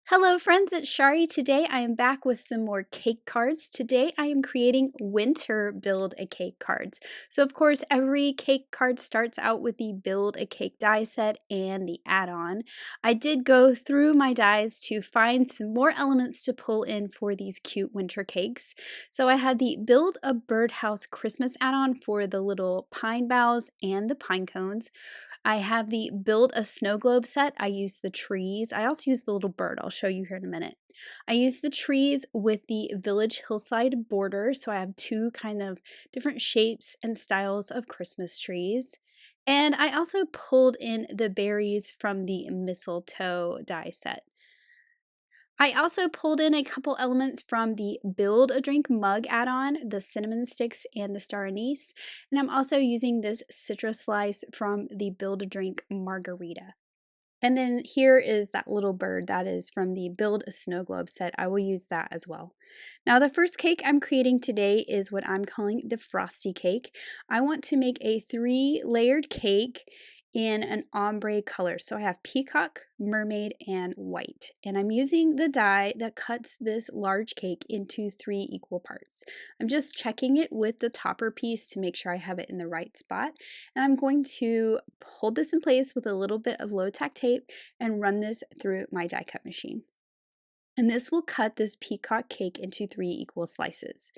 Hello friends, it's Shari. Today I am back with some more cake cards. Today I am creating winter build a cake cards. So of course every cake card starts out with the build a cake die set and the add-on. I did go through my dies to find some more elements to pull in for these cute winter cakes. So I had the build a birdhouse Christmas add-on for the little pine boughs and the pine cones. I have the build a snow globe set. I use the trees. I also use the little bird. I'll show you here in a minute. I use the trees with the village hillside border. So I have two kind of different shapes and styles of Christmas trees. And I also pulled in the berries from the mistletoe die set. I also pulled in a couple elements from the Build a Drink mug add-on, the cinnamon sticks and the star anise, and I'm also using this citrus slice from the Build a Drink margarita. And then here is that little bird that is from the Build a Snow Globe set. I will use that as well. Now the first cake I'm creating today is what I'm calling the Frosty cake. I want to make a 3-layered cake in an ombre color. So I have peacock, mermaid, and white. And I'm using the die that cuts this large cake into 3 equal parts. I'm just checking it with the topper piece to make sure I have it in the right spot. And I'm going to hold this in place with a little bit of low tack tape and run this through my die cut machine. And this will cut this peacock cake into 3 equal slices.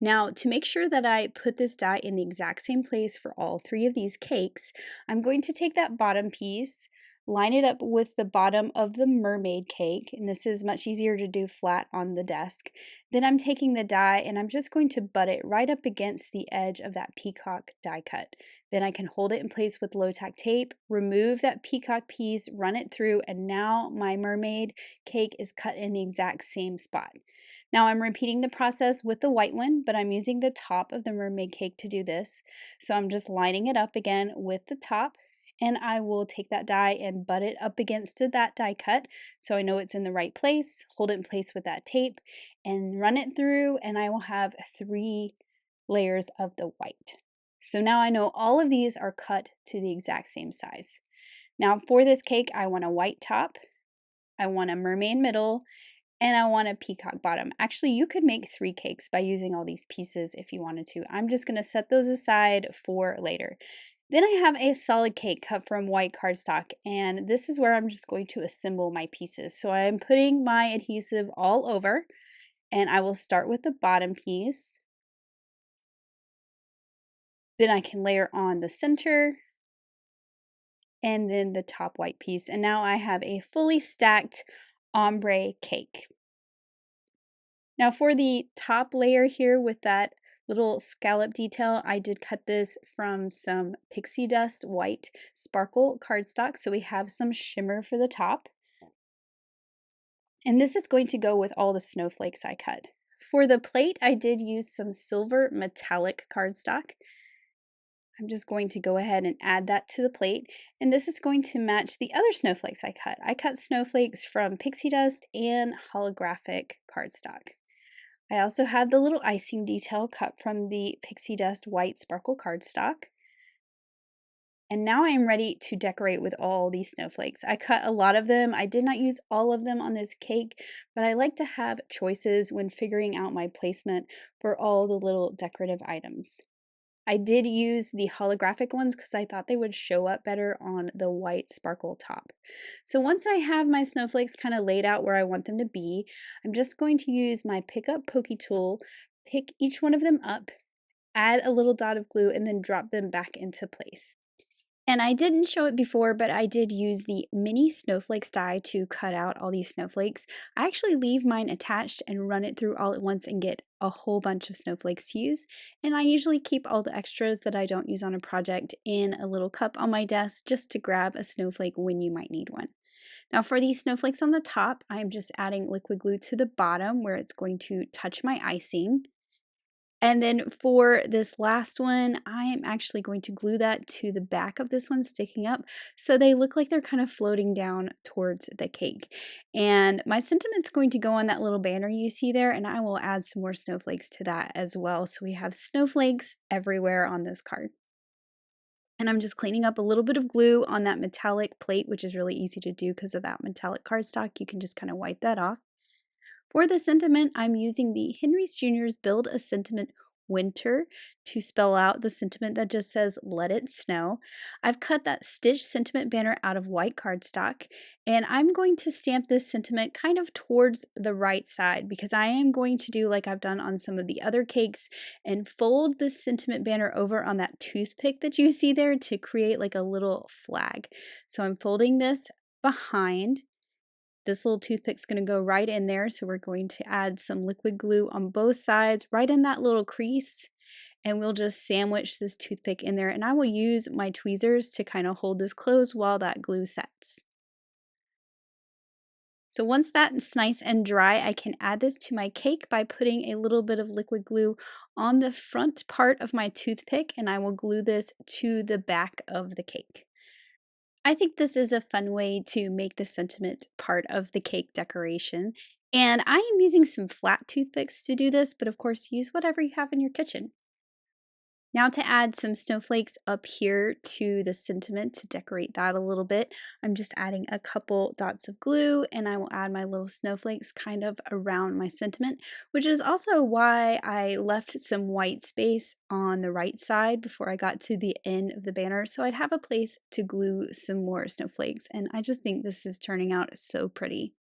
Now, to make sure that I put this die in the exact same place for all 3 of these cakes, I'm going to take that bottom piece, line it up with the bottom of the mermaid cake, and this is much easier to do flat on the desk. Then I'm taking the die and I'm just going to butt it right up against the edge of that peacock die cut. Then I can hold it in place with low tack tape, remove that peacock piece, run it through, and now my mermaid cake is cut in the exact same spot. Now I'm repeating the process with the white one, but I'm using the top of the mermaid cake to do this. So I'm just lining it up again with the top, and I will take that die and butt it up against that die cut so I know it's in the right place, hold it in place with that tape, and run it through, and I will have 3 layers of the white. So now I know all of these are cut to the exact same size. Now for this cake, I want a white top, I want a mermaid middle, and I want a peacock bottom. Actually, you could make 3 cakes by using all these pieces if you wanted to. I'm just going to set those aside for later. Then I have a solid cake cut from white cardstock, and this is where I'm just going to assemble my pieces. So I'm putting my adhesive all over, and I will start with the bottom piece. Then I can layer on the center, and then the top white piece. And now I have a fully stacked ombre cake. Now for the top layer here with that little scallop detail, I did cut this from some pixie dust white sparkle cardstock, so we have some shimmer for the top. And this is going to go with all the snowflakes I cut. For the plate, I did use some silver metallic cardstock. I'm just going to go ahead and add that to the plate, and this is going to match the other snowflakes I cut. I cut snowflakes from pixie dust and holographic cardstock. I also have the little icing detail cut from the pixie dust white sparkle cardstock. And now I am ready to decorate with all these snowflakes. I cut a lot of them. I did not use all of them on this cake, but I like to have choices when figuring out my placement for all the little decorative items. I did use the holographic ones because I thought they would show up better on the white sparkle top. So once I have my snowflakes kind of laid out where I want them to be, I'm just going to use my pick up pokey tool, pick each one of them up, add a little dot of glue, and then drop them back into place. And I didn't show it before, but I did use the mini snowflakes die to cut out all these snowflakes. I actually leave mine attached and run it through all at once and get a whole bunch of snowflakes to use. And I usually keep all the extras that I don't use on a project in a little cup on my desk just to grab a snowflake when you might need one. Now for these snowflakes on the top, I'm just adding liquid glue to the bottom where it's going to touch my icing. And then for this last one, I am actually going to glue that to the back of this one sticking up so they look like they're kind of floating down towards the cake. And my sentiment's going to go on that little banner you see there, and I will add some more snowflakes to that as well. So we have snowflakes everywhere on this card. And I'm just cleaning up a little bit of glue on that metallic plate, which is really easy to do because of that metallic cardstock. You can just kind of wipe that off. For the sentiment, I'm using the Henry's Jr.'s Build a Sentiment Winter to spell out the sentiment that just says let it snow. I've cut that stitched sentiment banner out of white cardstock, and I'm going to stamp this sentiment kind of towards the right side because I am going to do like I've done on some of the other cakes and fold this sentiment banner over on that toothpick that you see there to create like a little flag. So I'm folding this behind. This little toothpick's going to go right in there, so we're going to add some liquid glue on both sides, right in that little crease, and we'll just sandwich this toothpick in there, and I will use my tweezers to kind of hold this closed while that glue sets. So once that's nice and dry, I can add this to my cake by putting a little bit of liquid glue on the front part of my toothpick, and I will glue this to the back of the cake. I think this is a fun way to make the sentiment part of the cake decoration. And I am using some flat toothpicks to do this, but of course use whatever you have in your kitchen. Now to add some snowflakes up here to the sentiment to decorate that a little bit, I'm just adding a couple dots of glue and I will add my little snowflakes kind of around my sentiment, which is also why I left some white space on the right side before I got to the end of the banner so I'd have a place to glue some more snowflakes, and I just think this is turning out so pretty.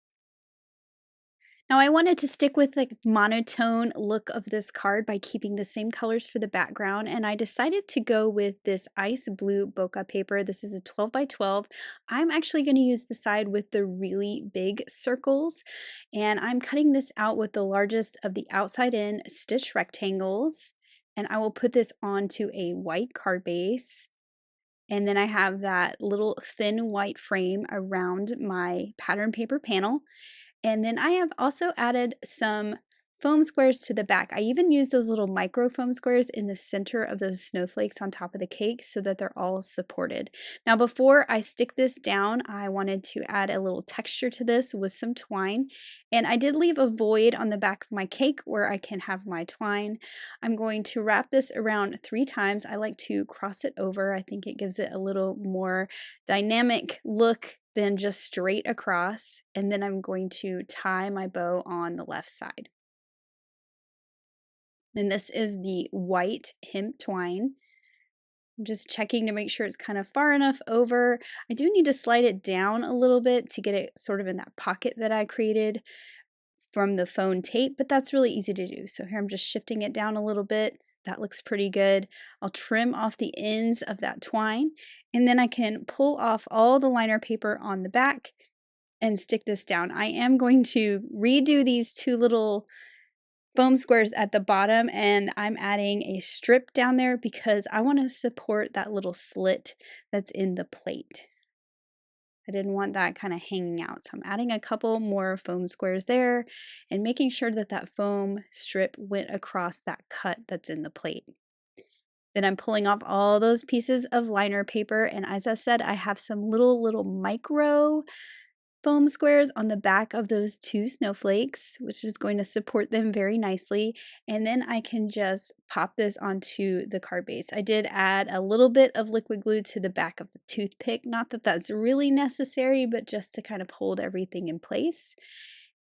Now I wanted to stick with the monotone look of this card by keeping the same colors for the background, and I decided to go with this ice blue bokeh paper. This is a 12 by 12. I'm actually going to use the side with the really big circles, and I'm cutting this out with the largest of the outside in stitch rectangles, and I will put this onto a white card base. And then I have that little thin white frame around my pattern paper panel. And then I have also added some foam squares to the back. I even use those little micro foam squares in the center of those snowflakes on top of the cake so that they're all supported. Now before I stick this down, I wanted to add a little texture to this with some twine. And I did leave a void on the back of my cake where I can have my twine. I'm going to wrap this around 3 times. I like to cross it over. I think it gives it a little more dynamic look than just straight across, and then I'm going to tie my bow on the left side. And this is the white hemp twine. I'm just checking to make sure it's kind of far enough over. I do need to slide it down a little bit to get it sort of in that pocket that I created from the phone tape, but that's really easy to do. So here I'm just shifting it down a little bit. That looks pretty good. I'll trim off the ends of that twine, and then I can pull off all the liner paper on the back and stick this down. I am going to redo these 2 little foam squares at the bottom, and I'm adding a strip down there because I want to support that little slit that's in the plate. I didn't want that kind of hanging out. So I'm adding a couple more foam squares there and making sure that that foam strip went across that cut that's in the plate. Then I'm pulling off all those pieces of liner paper, and as I said, I have some little micro foam squares on the back of those 2 snowflakes, which is going to support them very nicely. And then I can just pop this onto the card base. I did add a little bit of liquid glue to the back of the toothpick. Not that that's really necessary, but just to kind of hold everything in place.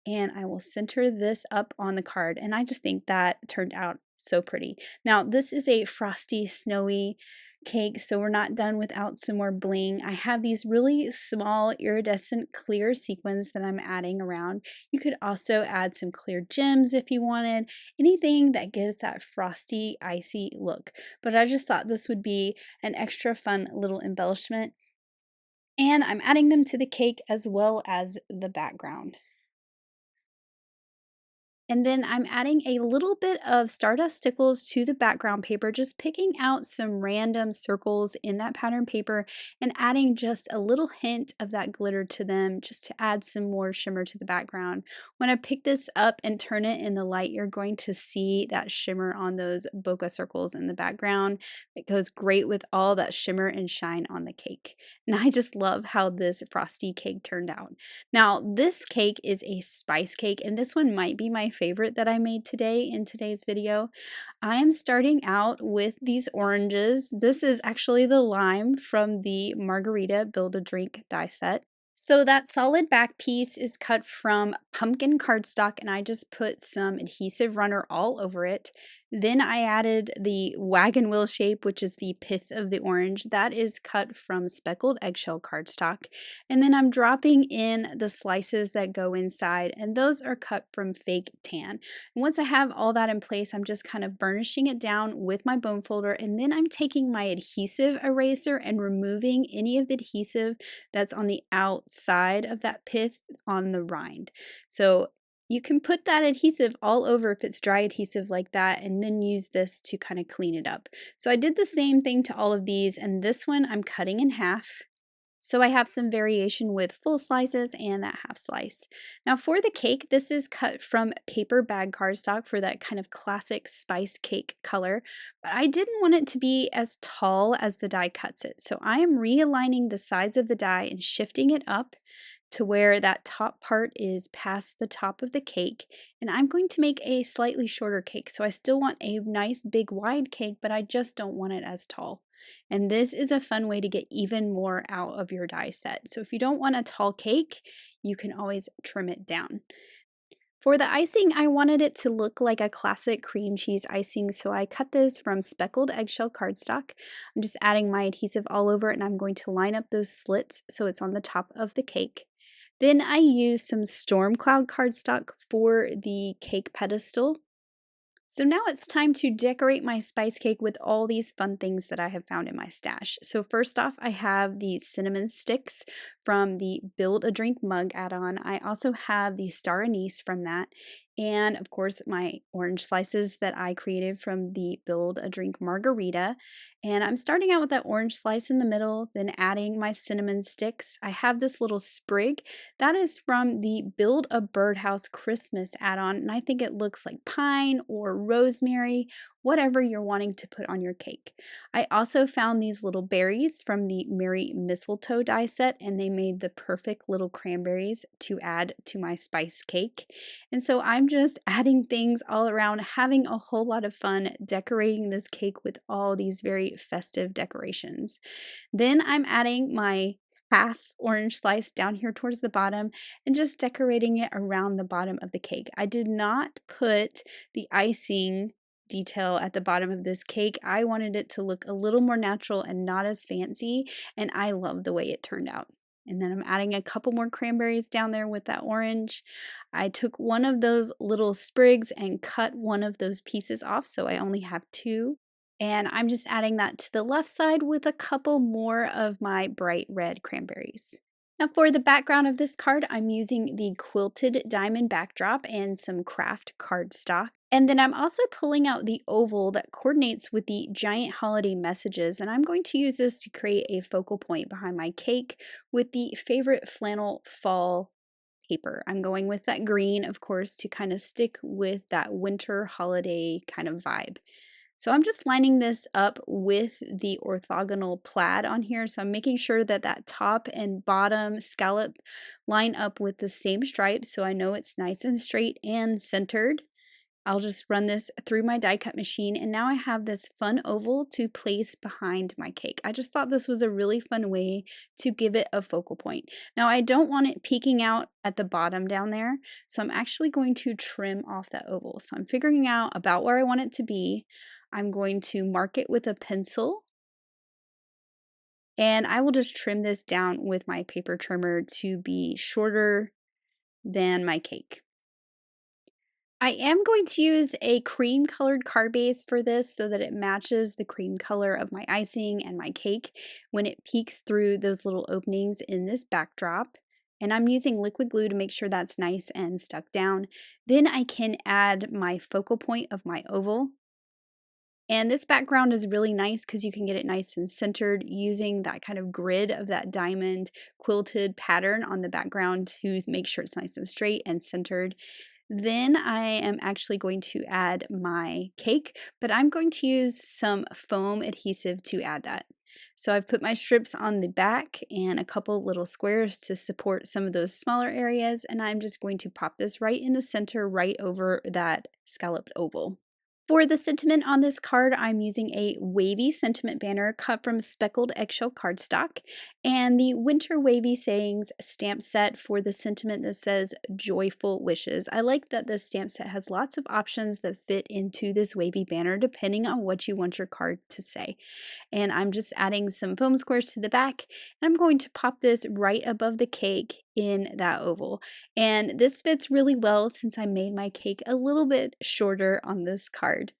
And I will center this up on the card. And I just think that turned out so pretty. Now, this is a frosty, snowy cake, so we're not done without some more bling. I have these really small iridescent clear sequins that I'm adding around. You could also add some clear gems if you wanted, anything that gives that frosty, icy look. But I just thought this would be an extra fun little embellishment. And I'm adding them to the cake as well as the background. And then I'm adding a little bit of Stardust Stickles to the background paper, just picking out some random circles in that pattern paper and adding just a little hint of that glitter to them just to add some more shimmer to the background. When I pick this up and turn it in the light, you're going to see that shimmer on those bokeh circles in the background. It goes great with all that shimmer and shine on the cake. And I just love how this frosty cake turned out. Now, this cake is a spice cake, and this one might be my favorite that I made today in today's video. I am starting out with these oranges. This is actually the lime from the Margarita Build-A-Drink die set. So that solid back piece is cut from pumpkin cardstock and I just put some adhesive runner all over it. Then I added the wagon wheel shape, which is the pith of the orange. That is cut from speckled eggshell cardstock. And then I'm dropping in the slices that go inside, and those are cut from fake tan. And once I have all that in place, I'm just kind of burnishing it down with my bone folder, and then I'm taking my adhesive eraser and removing any of the adhesive that's on the outside of that pith on the rind. So you can put that adhesive all over if it's dry adhesive like that, and then use this to kind of clean it up. So I did the same thing to all of these, and this one I'm cutting in half. So I have some variation with full slices and that half slice. Now for the cake, this is cut from paper bag cardstock for that kind of classic spice cake color, but I didn't want it to be as tall as the die cuts it. So I am realigning the sides of the die and shifting it up to where that top part is past the top of the cake, and I'm going to make a slightly shorter cake. So I still want a nice big wide cake, but I just don't want it as tall. And this is a fun way to get even more out of your die set. So if you don't want a tall cake, you can always trim it down. For the icing, I wanted it to look like a classic cream cheese icing, so I cut this from speckled eggshell cardstock. I'm just adding my adhesive all over it, and I'm going to line up those slits so it's on the top of the cake. Then I used some storm cloud cardstock for the cake pedestal. So now it's time to decorate my spice cake with all these fun things that I have found in my stash. So first off, I have the cinnamon sticks from the Build-A-Drink mug add-on. I also have the star anise from that. And of course, my orange slices that I created from the Build-A-Drink margarita. And I'm starting out with that orange slice in the middle, then adding my cinnamon sticks. I have this little sprig. That is from the Build a Birdhouse Christmas add-on, and I think it looks like pine or rosemary, whatever you're wanting to put on your cake. I also found these little berries from the Merry Mistletoe die set, and they made the perfect little cranberries to add to my spice cake. And so I'm just adding things all around, having a whole lot of fun decorating this cake with all these very festive decorations. Then I'm adding my half orange slice down here towards the bottom and just decorating it around the bottom of the cake. I did not put the icing detail at the bottom of this cake. I wanted it to look a little more natural and not as fancy, and I love the way it turned out. And then I'm adding a couple more cranberries down there with that orange. I took one of those little sprigs and cut one of those pieces off, so I only have two. And I'm just adding that to the left side with a couple more of my bright red cranberries. Now for the background of this card, I'm using the quilted diamond backdrop and some craft cardstock. And then I'm also pulling out the oval that coordinates with the giant holiday messages, and I'm going to use this to create a focal point behind my cake with the favorite flannel fall paper. I'm going with that green, of course, to kind of stick with that winter holiday kind of vibe. So I'm just lining this up with the orthogonal plaid on here. So I'm making sure that that top and bottom scallop line up with the same stripe so I know it's nice and straight and centered. I'll just run this through my die cut machine, and now I have this fun oval to place behind my cake. I just thought this was a really fun way to give it a focal point. Now I don't want it peeking out at the bottom down there, so I'm actually going to trim off that oval. So I'm figuring out about where I want it to be. I'm going to mark it with a pencil, and I will just trim this down with my paper trimmer to be shorter than my cake. I am going to use a cream colored card base for this so that it matches the cream color of my icing and my cake when it peeks through those little openings in this backdrop. And I'm using liquid glue to make sure that's nice and stuck down. Then I can add my focal point of my oval. And this background is really nice because you can get it nice and centered using that kind of grid of that diamond quilted pattern on the background to make sure it's nice and straight and centered. Then I am actually going to add my cake, but I'm going to use some foam adhesive to add that. So I've put my strips on the back and a couple little squares to support some of those smaller areas, and I'm just going to pop this right in the center, right over that scalloped oval. For the sentiment on this card, I'm using a wavy sentiment banner cut from speckled eggshell cardstock and the Winter Wavy Sayings stamp set for the sentiment that says Joyful Wishes. I like that this stamp set has lots of options that fit into this wavy banner depending on what you want your card to say. And I'm just adding some foam squares to the back, and I'm going to pop this right above the cake in that oval. And this fits really well since I made my cake a little bit shorter on this card.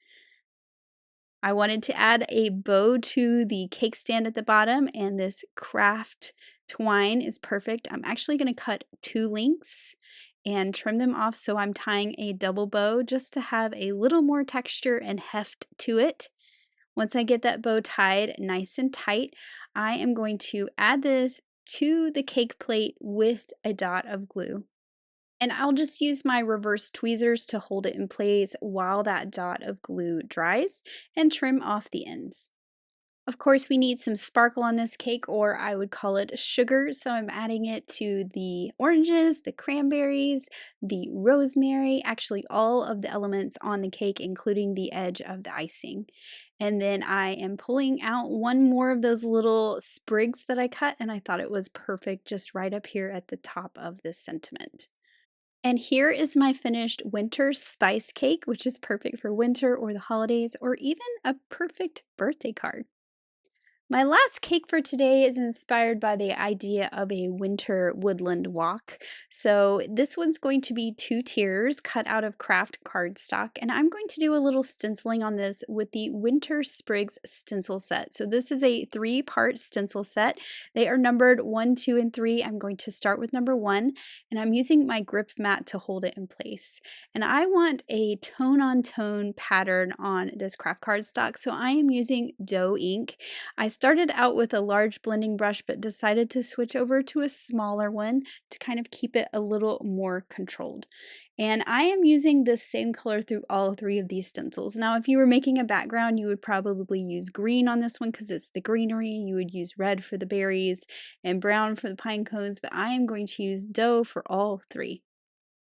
I wanted to add a bow to the cake stand at the bottom, and this craft twine is perfect. I'm actually going to cut 2 lengths and trim them off so I'm tying a double bow just to have a little more texture and heft to it. Once I get that bow tied nice and tight, I am going to add this to the cake plate with a dot of glue. And I'll just use my reverse tweezers to hold it in place while that dot of glue dries and trim off the ends. Of course, we need some sparkle on this cake, or I would call it sugar, so I'm adding it to the oranges, the cranberries, the rosemary, actually all of the elements on the cake, including the edge of the icing. And then I am pulling out one more of those little sprigs that I cut, and I thought it was perfect just right up here at the top of this sentiment. And here is my finished winter spice cake, which is perfect for winter or the holidays, or even a perfect birthday card. My last cake for today is inspired by the idea of a winter woodland walk. So this one's going to be 2 tiers cut out of craft cardstock, and I'm going to do a little stenciling on this with the Winter Sprigs stencil set. So this is a 3-part stencil set. They are numbered 1, 2, and 3. I'm going to start with number 1, and I'm using my grip mat to hold it in place. And I want a tone-on-tone pattern on this craft cardstock, so I am using dough ink. I started out with a large blending brush but decided to switch over to a smaller one to kind of keep it a little more controlled. And I am using this same color through all 3 of these stencils. Now, if you were making a background, you would probably use green on this one because it's the greenery. You would use red for the berries and brown for the pine cones, but I am going to use dough for all 3.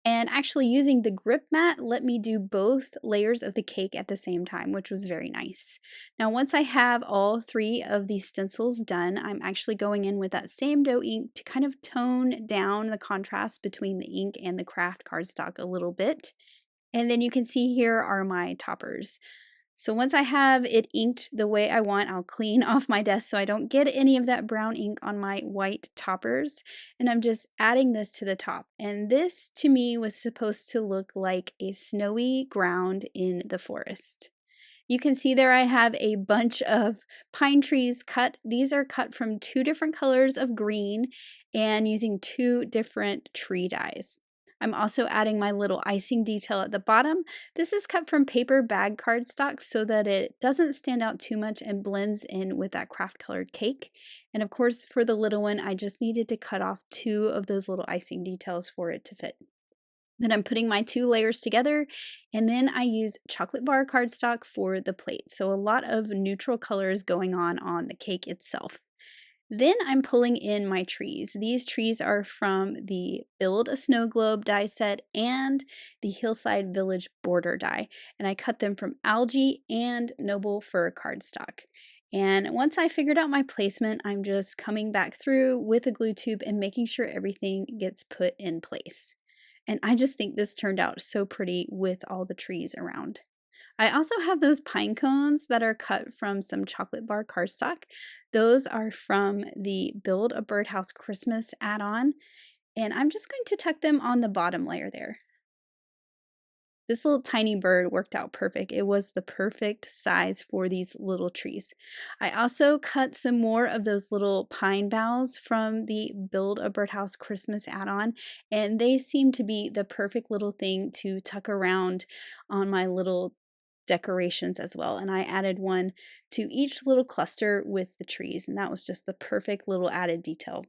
And actually using the grip mat let me do both layers of the cake at the same time, which was very nice. Now once I have all 3 of these stencils done, I'm actually going in with that same dough ink to kind of tone down the contrast between the ink and the craft cardstock a little bit. And then you can see here are my toppers. So once I have it inked the way I want, I'll clean off my desk so I don't get any of that brown ink on my white toppers. And I'm just adding this to the top. And this to me was supposed to look like a snowy ground in the forest. You can see there I have a bunch of pine trees cut. These are cut from 2 different colors of green and using 2 different tree dyes. I'm also adding my little icing detail at the bottom. This is cut from paper bag cardstock so that it doesn't stand out too much and blends in with that craft colored cake. And of course, for the little one, I just needed to cut off 2 of those little icing details for it to fit. Then I'm putting my 2 layers together, and then I use chocolate bar cardstock for the plate. So a lot of neutral colors going on the cake itself. Then I'm pulling in my trees. These trees are from the Build a Snow Globe die set and the Hillside Village border die, and I cut them from algae and noble fir cardstock. And once I figured out my placement, I'm just coming back through with a glue tube and making sure everything gets put in place. And I just think this turned out so pretty with all the trees around. I also have those pine cones that are cut from some chocolate bar cardstock. Those are from the Build a Birdhouse Christmas add-on, and I'm just going to tuck them on the bottom layer there. This little tiny bird worked out perfect. It was the perfect size for these little trees. I also cut some more of those little pine boughs from the Build a Birdhouse Christmas add-on, and they seem to be the perfect little thing to tuck around on my little decorations as well. And I added one to each little cluster with the trees, and that was just the perfect little added detail.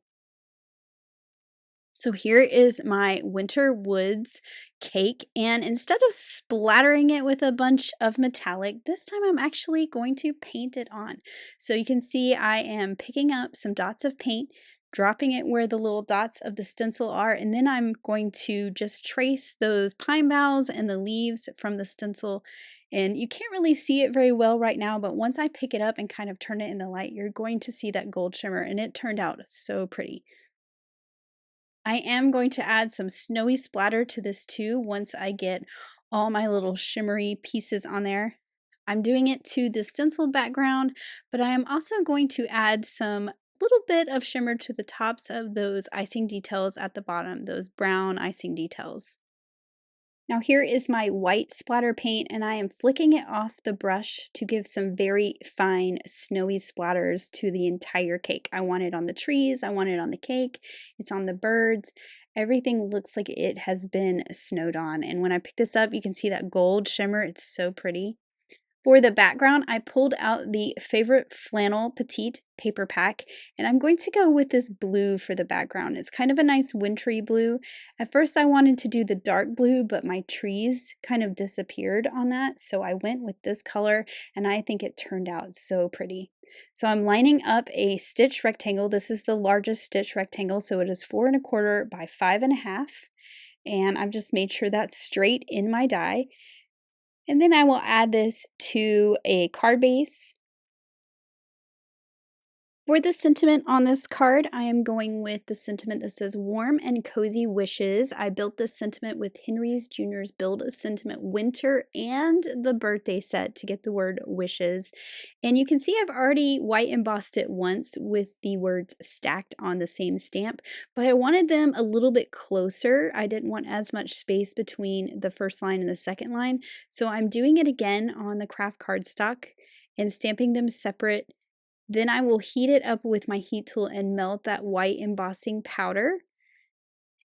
So here is my winter woods cake, and instead of splattering it with a bunch of metallic, this time I'm actually going to paint it on. So you can see I am picking up some dots of paint, dropping it where the little dots of the stencil are, and then I'm going to just trace those pine boughs and the leaves from the stencil. And you can't really see it very well right now, but once I pick it up and kind of turn it in the light, you're going to see that gold shimmer, and it turned out so pretty. I am going to add some snowy splatter to this too once I get all my little shimmery pieces on there. I'm doing it to the stencil background, but I am also going to add some little bit of shimmer to the tops of those icing details at the bottom, those brown icing details. Now here is my white splatter paint, and I am flicking it off the brush to give some very fine snowy splatters to the entire cake. I want it on the trees, I want it on the cake, it's on the birds. Everything looks like it has been snowed on, and when I pick this up, you can see that gold shimmer. It's so pretty. For the background, I pulled out the Favorite Flannel Petite paper pack, and I'm going to go with this blue for the background. It's kind of a nice wintry blue. At first I wanted to do the dark blue, but my trees kind of disappeared on that, so I went with this color, and I think it turned out so pretty. So I'm lining up a stitch rectangle. This is the largest stitch rectangle, so it is 4¼ by 5½, and I've just made sure that's straight in my die. And then I will add this to a card base. For the sentiment on this card, I am going with the sentiment that says warm and cozy wishes. I built this sentiment with Henry's Jr.'s Build a Sentiment Winter and the birthday set to get the word wishes. And you can see I've already white embossed it once with the words stacked on the same stamp, but I wanted them a little bit closer. I didn't want as much space between the first line and the second line, so I'm doing it again on the craft cardstock and stamping them separate. Then I will heat it up with my heat tool and melt that white embossing powder.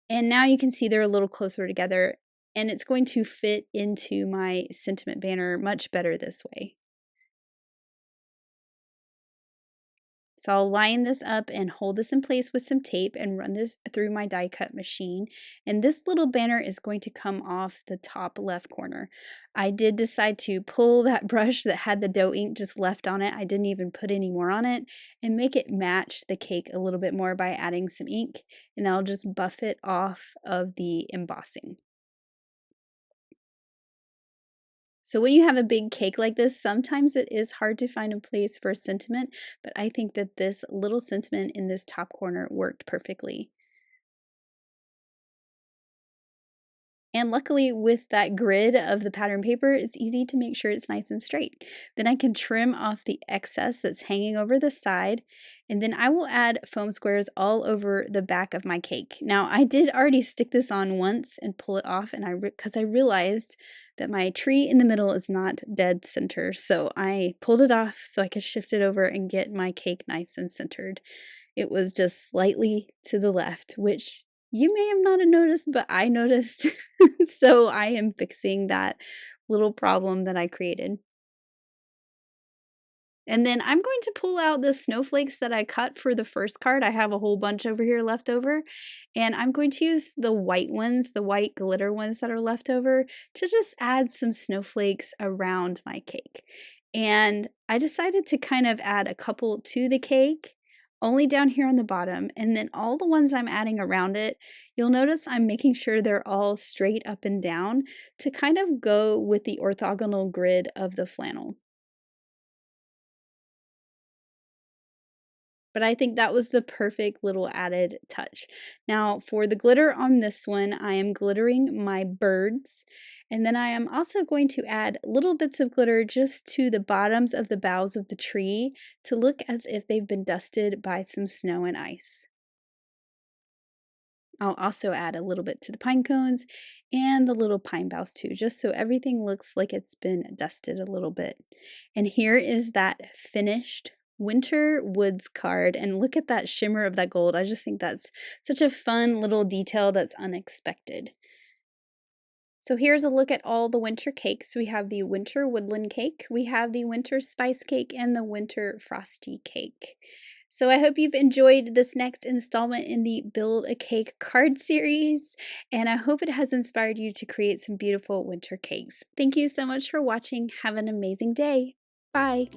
And now you can see they're a little closer together, and it's going to fit into my sentiment banner much better this way. So I'll line this up and hold this in place with some tape and run this through my die cut machine. And this little banner is going to come off the top left corner. I did decide to pull that brush that had the dough ink just left on it. I didn't even put any more on it, and make it match the cake a little bit more by adding some ink. And I'll just buff it off of the embossing. So when you have a big cake like this, sometimes it is hard to find a place for a sentiment, but I think that this little sentiment in this top corner worked perfectly. And luckily with that grid of the pattern paper, it's easy to make sure it's nice and straight. Then I can trim off the excess that's hanging over the side, and then I will add foam squares all over the back of my cake. Now I did already stick this on once and pull it off, and because I realized that my tree in the middle is not dead center, so I pulled it off so I could shift it over and get my cake nice and centered. It was just slightly to the left, which you may have not noticed, but I noticed. So I am fixing that little problem that I created. And then I'm going to pull out the snowflakes that I cut for the first card. I have a whole bunch over here left over. And I'm going to use the white ones, the white glitter ones that are left over, to just add some snowflakes around my cake. And I decided to kind of add a couple to the cake, only down here on the bottom. And then all the ones I'm adding around it, you'll notice I'm making sure they're all straight up and down to kind of go with the orthogonal grid of the flannel. But I think that was the perfect little added touch. Now for the glitter on this one, I am glittering my birds, and then I am also going to add little bits of glitter just to the bottoms of the boughs of the tree to look as if they've been dusted by some snow and ice. I'll also add a little bit to the pine cones and the little pine boughs too, just so everything looks like it's been dusted a little bit. And here is that finished winter woods card, and look at that shimmer of that gold. I just think that's such a fun little detail that's unexpected. So here's a look at all the winter cakes. We have the winter woodland cake, we have the winter spice cake, and the winter frosty cake. So I hope you've enjoyed this next installment in the Build a Cake card series, and I hope it has inspired you to create some beautiful winter cakes. Thank you so much for watching. Have an amazing day. Bye.